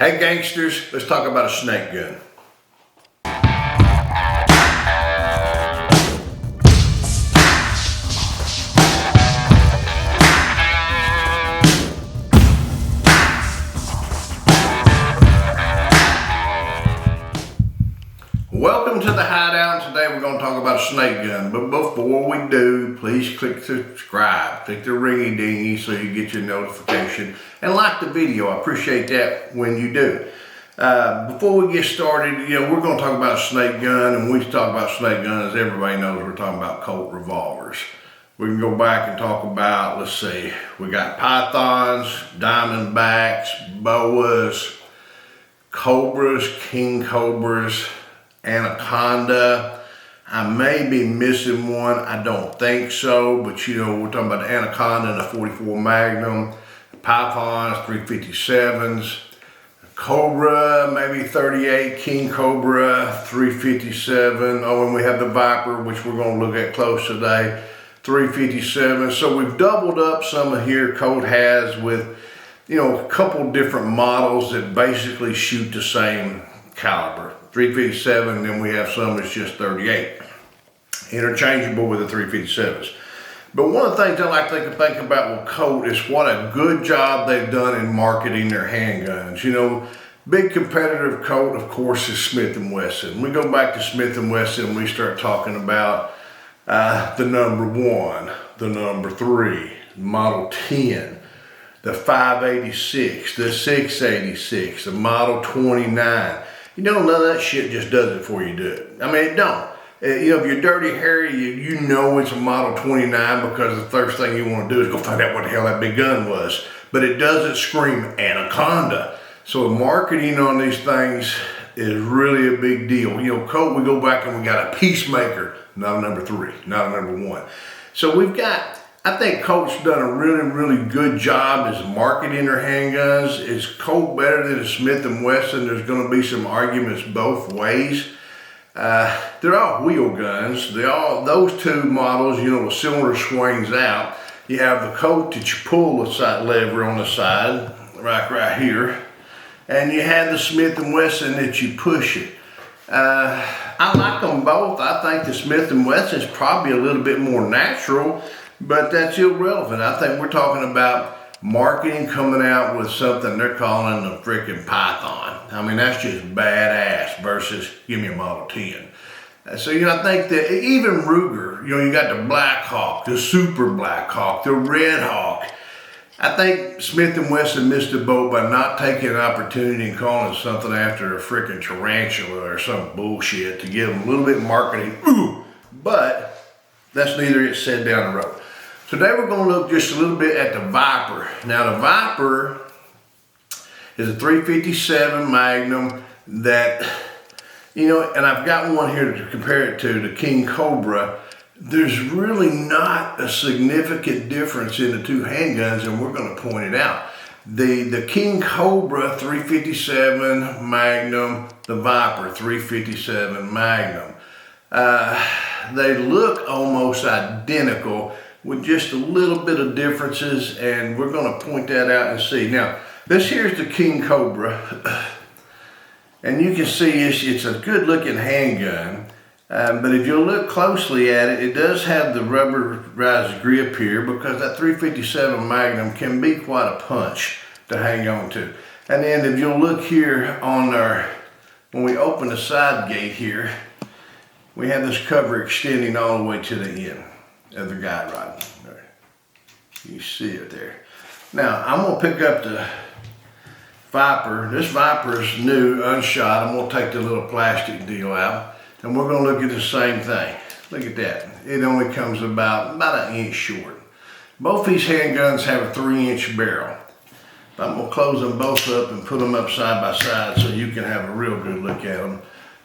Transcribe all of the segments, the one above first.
Hey gangsters, let's talk about a snake gun. Welcome to the hideout. Today we're going to talk about a snake gun. But before we do, please click subscribe. Click the ringy dingy so you get your notification. And like the video. I appreciate that when you do. Before we get started, we're going to talk about a snake gun. And when we talk about snake guns, everybody knows we're talking about Colt revolvers. We can go back and talk about, let's see, we got pythons, diamondbacks, boas, cobras, king cobras, anaconda. I may be missing one, I don't think so, but we're talking about the anaconda and the 44 Magnum, pythons, 357s, cobra, maybe 38, king cobra, 357. Oh, and we have the Viper, which we're going to look at close today, 357. So we've doubled up some of here Colt has with, a couple different models that basically shoot the same caliber. 357, then we have some that's just 38. Interchangeable with the 357s. But one of the things I like to think about with Colt is what a good job they've done in marketing their handguns. Big competitor of Colt, of course, is Smith & Wesson. We go back to Smith & Wesson, we start talking about the number 1, the number 3, Model 10, the 586, the 686, the Model 29. None of that shit just does it before you do it. I mean, it don't. If you're dirty Harry, you know it's a Model 29 because the first thing you want to do is go find out what the hell that big gun was. But it doesn't scream anaconda. So marketing on these things is really a big deal. Colt, we go back and we got a peacemaker, not a number 3, not a number 1. So I think Colt's done a really, really good job as marketing their handguns. Is Colt better than a Smith & Wesson? There's going to be some arguments both ways. They're all wheel guns. Those two models, the cylinder swings out. You have the Colt that you pull the side lever on the side, right here. And you have the Smith & Wesson that you push it. I like them both. I think the Smith & Wesson is probably a little bit more natural. But that's irrelevant. I think we're talking about marketing coming out with something they're calling the freaking Python. I mean, that's just badass versus give me a Model 10. So, I think that even Ruger, you got the Black Hawk, the Super Black Hawk, the Red Hawk. I think Smith & Wesson missed the boat by not taking an opportunity and calling something after a freaking tarantula or some bullshit to give them a little bit of marketing. Ooh, but that's neither here said down the road. Today we're going to look just a little bit at the Viper. Now the Viper is a 357 Magnum that, and I've got one here to compare it to, the King Cobra. There's really not a significant difference in the two handguns, and we're going to point it out. The King Cobra 357 Magnum, the Viper 357 Magnum. They look almost identical, with just a little bit of differences, and we're going to point that out and see. Now, this here's the King Cobra, and you can see it's a good looking handgun, but if you look closely at it, it does have the rubberized grip here because that 357 Magnum can be quite a punch to hang on to. And then if you'll look here on when we open the side gate here, we have this cover extending all the way to the end of the guide rod. There. You see it there. Now, I'm going to pick up the Viper. This Viper is new, unshot. I'm going to take the little plastic deal out, and we're going to look at the same thing. Look at that. It only comes about an inch short. Both these handguns have a 3-inch barrel. I'm going to close them both up and put them up side by side so you can have a real good look at them.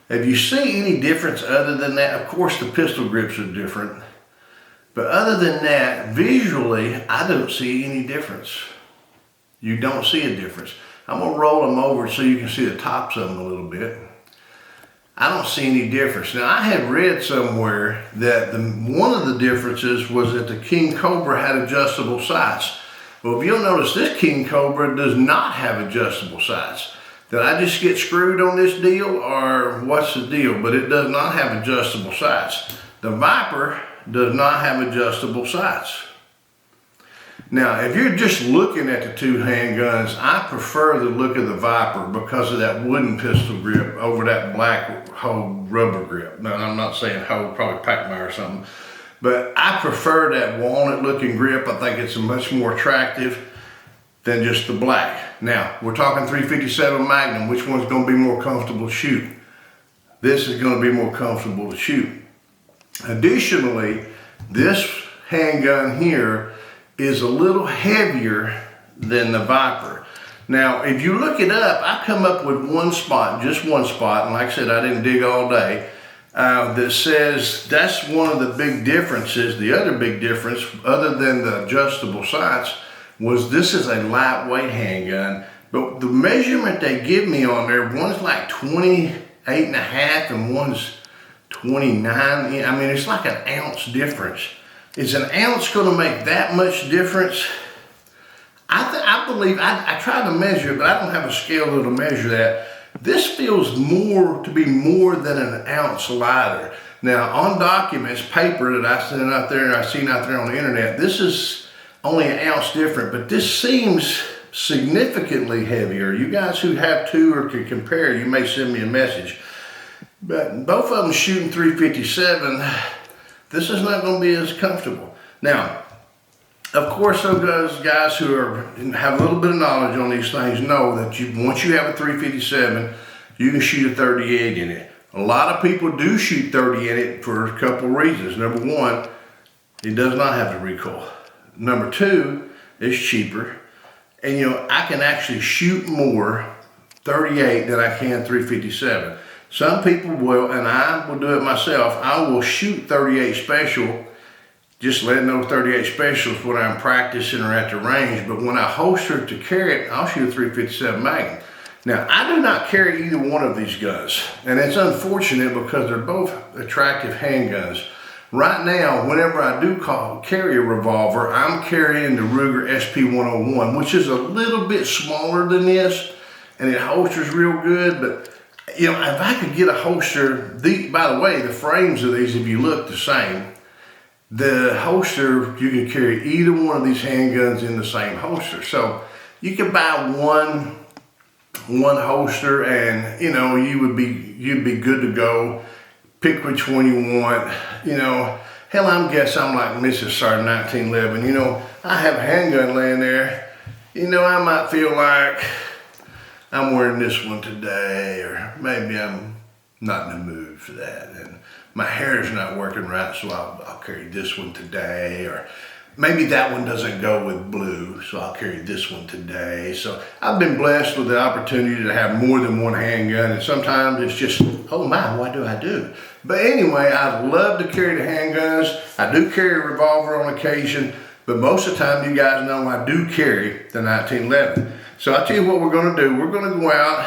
If you see any difference other than that, of course the pistol grips are different. But other than that, visually, I don't see any difference. You don't see a difference. I'm going to roll them over so you can see the tops of them a little bit. I don't see any difference. Now, I had read somewhere that one of the differences was that the King Cobra had adjustable sights. Well, if you'll notice, this King Cobra does not have adjustable sights. Did I just get screwed on this deal, or what's the deal? But it does not have adjustable sights. The Viper does not have adjustable sights. Now, if you're just looking at the two handguns, I prefer the look of the Viper because of that wooden pistol grip over that black hoe rubber grip. Now, I'm not saying hoe, probably Pac-Man or something, but I prefer that walnut looking grip. I think it's much more attractive than just the black. Now, we're talking 357 Magnum. Which one's gonna be more comfortable to shoot? This is gonna be more comfortable to shoot. Additionally, this handgun here is a little heavier than the Viper. Now, if you look it up, I come up with one spot, just one spot, and like I said, I didn't dig all day, that says that's one of the big differences. The other big difference, other than the adjustable sights, was this is a lightweight handgun, but the measurement they give me on there, one's like 28 and a half and one's 29. I mean, it's like an ounce difference. Is an ounce going to make that much difference? I believe, I tried to measure it, but I don't have a scale to measure that. This feels more to be more than an ounce lighter. Now, on documents, paper that I sent out there and I seen out there on the internet, this is only an ounce different, but this seems significantly heavier. You guys who have two or can compare, you may send me a message. But both of them shooting 357, this is not going to be as comfortable. Now, of course, those guys who have a little bit of knowledge on these things know that once you have a 357, you can shoot a 38 in it. A lot of people do shoot 30 in it for a couple reasons. Number one, it does not have the recoil. Number two, it's cheaper. And I can actually shoot more 38 than I can 357. Some people will, and I will do it myself, I will shoot 38 special, just letting know 38 specials when I'm practicing or at the range, but when I holster it to carry it, I'll shoot a 357 Magnum. Now, I do not carry either one of these guns, and it's unfortunate because they're both attractive handguns. Right now, whenever I do carry a revolver, I'm carrying the Ruger SP101, which is a little bit smaller than this, and it holsters real good, but if I could get a holster, by the way, the frames of these, if you look, the same. The holster, you can carry either one of these handguns in the same holster. So you could buy one holster and, you'd be good to go. Pick which one you want. Hell, I'm like Mrs. Sarge 1911. I have a handgun laying there. I might feel like I'm wearing this one today, or maybe I'm not in the mood for that, and my hair's not working right, so I'll carry this one today, or maybe that one doesn't go with blue, so I'll carry this one today. So I've been blessed with the opportunity to have more than one handgun, and sometimes it's just, oh my, what do I do? But anyway, I love to carry the handguns. I do carry a revolver on occasion, but most of the time, you guys know I do carry the 1911. So I'll tell you what we're gonna do. We're gonna go out.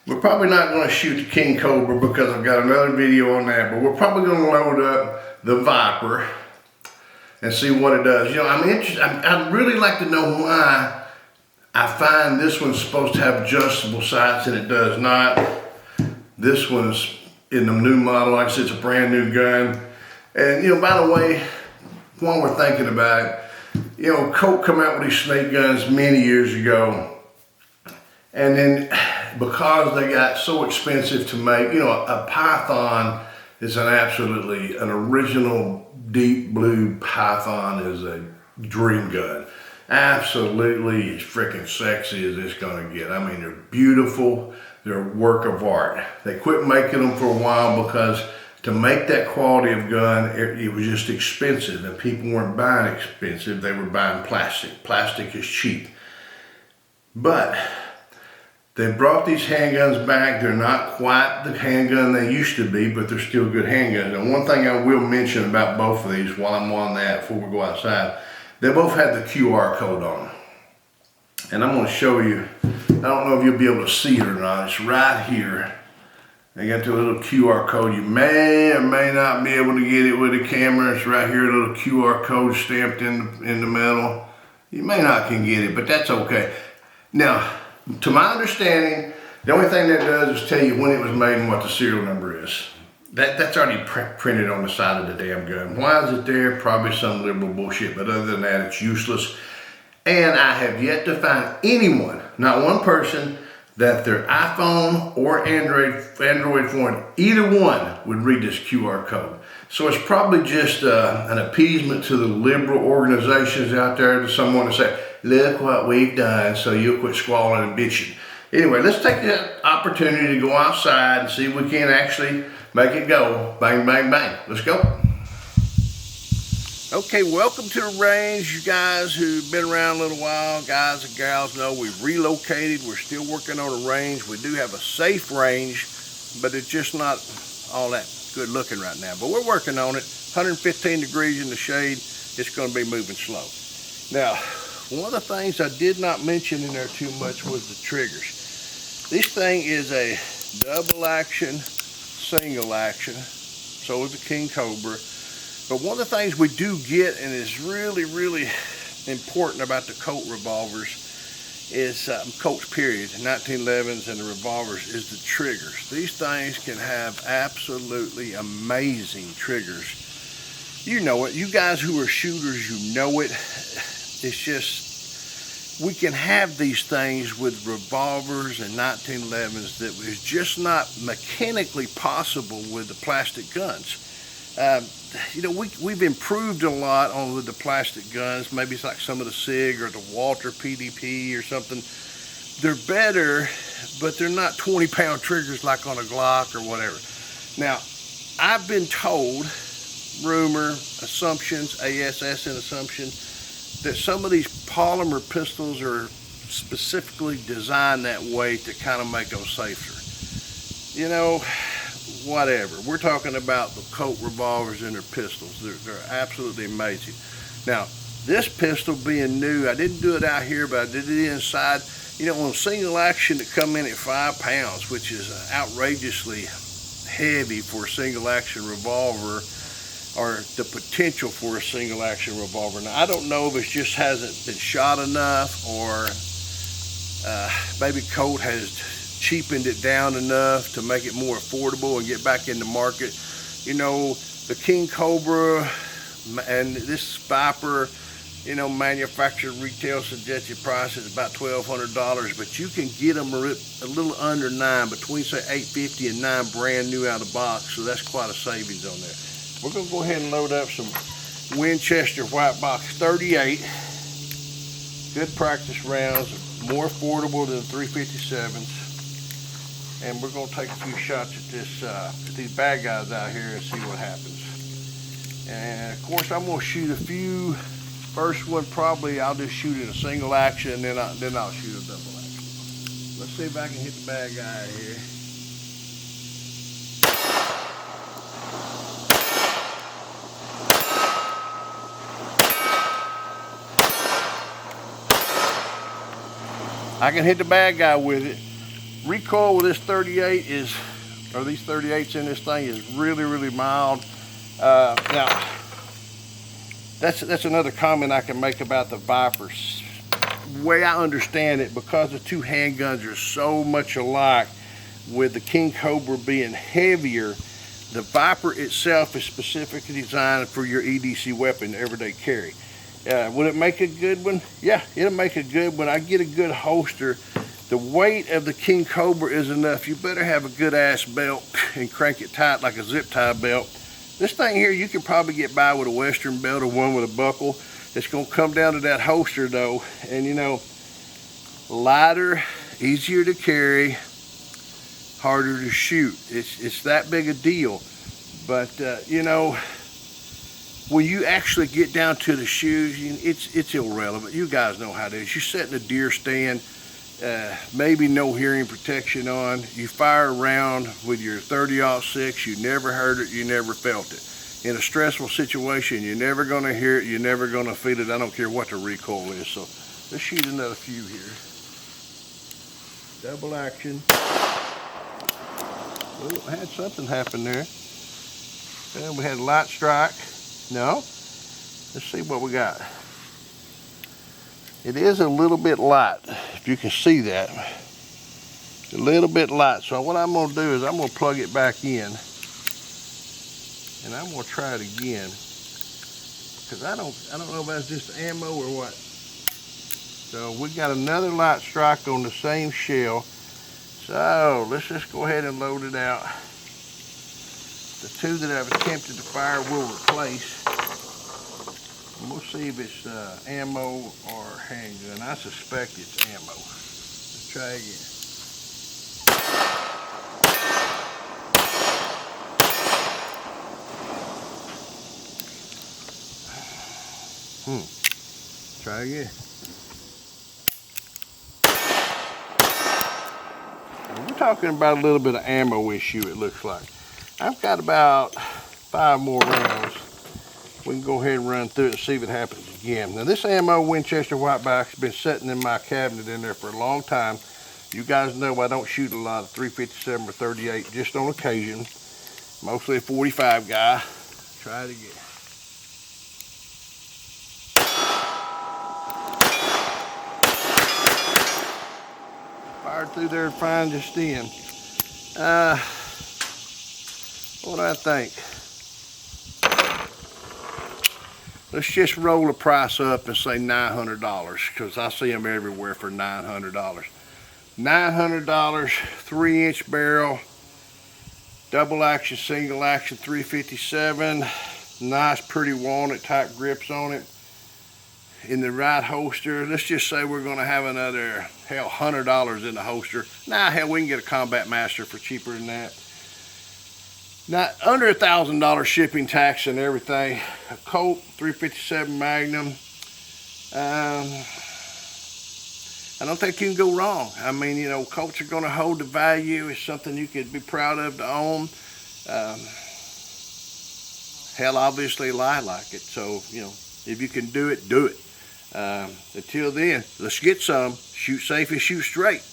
We're probably not gonna shoot the King Cobra because I've got another video on that, but we're probably gonna load up the Viper and see what it does. I'm interested. I'd really like to know why I find this one's supposed to have adjustable sights and it does not. This one's in the new model. Like I said, it's a brand new gun. And by the way, while we're thinking about it, Colt come out with these snake guns many years ago, and then because they got so expensive to make, a Python is an original deep blue Python is a dream gun. Absolutely as freaking sexy as it's gonna get. I mean, they're beautiful, they're a work of art. They quit making them for a while because to make that quality of gun, it was just expensive, and people weren't buying expensive, they were buying plastic. Plastic is cheap. But they brought these handguns back. They're not quite the handgun they used to be, but they're still good handguns. And one thing I will mention about both of these while I'm on that before we go outside, they both have the QR code on them. And I'm gonna show you, I don't know if you'll be able to see it or not, it's right here. They got the little QR code. You may or may not be able to get it with a camera. It's right here, a little QR code stamped in the metal. You may not can get it, but that's okay. Now, To my understanding, the only thing that does is tell you when it was made and what the serial number is. That's already printed on the side of the damn gun. Why is it there? Probably some liberal bullshit, but other than that, it's useless. And I have yet to find anyone, not one person, that their iPhone or Android phone, either one, would read this QR code. So it's probably just an appeasement to the liberal organizations out there, to someone to say, look what we've done, so you'll quit squalling and bitching. Anyway, let's take the opportunity to go outside and see if we can actually make it go. Bang, bang, bang. Let's go. Okay, welcome to the range. You guys who've been around a little while, guys and gals, know we've relocated. We're still working on a range. We do have a safe range, but it's just not all that good looking right now. But we're working on it. 115 degrees in the shade. It's going to be moving slow. Now, one of the things I did not mention in there too much was the triggers. This thing is a double action, single action. So is the King Cobra. But one of the things we do get, and is really, really important about the Colt revolvers, is Colts period, 1911s and the revolvers, is the triggers. These things can have absolutely amazing triggers. You know it. You guys who are shooters, you know it. It's just, we can have these things with revolvers and 1911s that is just not mechanically possible with the plastic guns. You know, we've improved a lot on with the plastic guns. Maybe it's like some of the SIG or the Walter PDP or something. They're better, but they're not 20-pound triggers like on a Glock or whatever. Now, I've been told, rumor, assumptions, ASS and assumption, that some of these polymer pistols are specifically designed that way to kind of make them safer. You know, whatever. We're talking about the Colt revolvers and their pistols. They're absolutely amazing. Now, this pistol being new, I didn't do it out here, but I did it inside. You know, on single action, it come in at 5 pounds, which is outrageously heavy for a single action revolver, or the potential for a single action revolver. Now, I don't know if it just hasn't been shot enough, or maybe Colt has cheapened it down enough to make it more affordable and get back in the market. You know, the King Cobra and this Viper, you know, manufacturer retail suggested price is about $1,200, but you can get them a little under $9, between say $850 and $9 brand new out of the box, so that's quite a savings on there. We're going to go ahead and load up some Winchester White Box 38. Good practice rounds, more affordable than 357s. And we're going to take a few shots at this, at these bad guys out here and see what happens. And of course, I'm going to shoot a few. First one, probably I'll just shoot in a single action, and then I'll shoot a double action. Let's see if I can hit the bad guy here. I can hit the bad guy with it. Recoil with this 38 is, or these 38s in this thing, is really, really mild. Now, that's another comment I can make about the Vipers. The way I understand it, because the two handguns are so much alike, with the King Cobra being heavier, the Viper itself is specifically designed for your EDC weapon, everyday carry. Will it make a good one? Yeah, it'll make a good one. I get a good holster. The weight of the King Cobra is enough. You better have a good ass belt and crank it tight like a zip tie belt. This thing here, you can probably get by with a Western belt or one with a buckle. It's going to come down to that holster though. And you know, lighter, easier to carry, harder to shoot. It's that big a deal. But you know, when you actually get down to the shoes, it's irrelevant. You guys know how it is. You sit in a deer stand, maybe no hearing protection on. You fire around with your 30-06, you never heard it, you never felt it. In a stressful situation, you're never going to hear it, you're never going to feel it. I don't care what the recoil is. So let's shoot another few here. Double action. Oh, I had something happen there. And we had a light strike. No. Let's see what we got. It is a little bit light, if you can see that. A little bit light. So what I'm gonna do is I'm gonna plug it back in, and I'm gonna try it again, because I don't know if that's just ammo or what. So we got another light strike on the same shell. So let's just go ahead and load it out. The two that I've attempted to fire will replace. And we'll see if it's ammo or handgun. I suspect it's ammo. Let's try again. Try again. We're talking about a little bit of ammo issue, it looks like. I've got about 5 more rounds. We can go ahead and run through it and see if it happens again. Now this ammo Winchester white box has been sitting in my cabinet in there for a long time. You guys know I don't shoot a lot of 357 or 38, just on occasion. Mostly a 45 guy. Try it again. Fired through there fine just then. What do I think? Let's just roll the price up and say $900, because I see them everywhere for $900. $900, 3-inch barrel, double action, single action, 357. Nice, pretty walnut type grips on it. In the right holster. Let's just say we're going to have another, hell, $100 in the holster. Nah, hell, we can get a Combat Master for cheaper than that. Not under $1,000 shipping, tax, and everything. A Colt 357 Magnum. I don't think you can go wrong. I mean, you know, Colts are going to hold the value. It's something you could be proud of to own. Hell, obviously, I like it. So, you know, if you can do it, do it. Until then, let's get some. Shoot safe and shoot straight.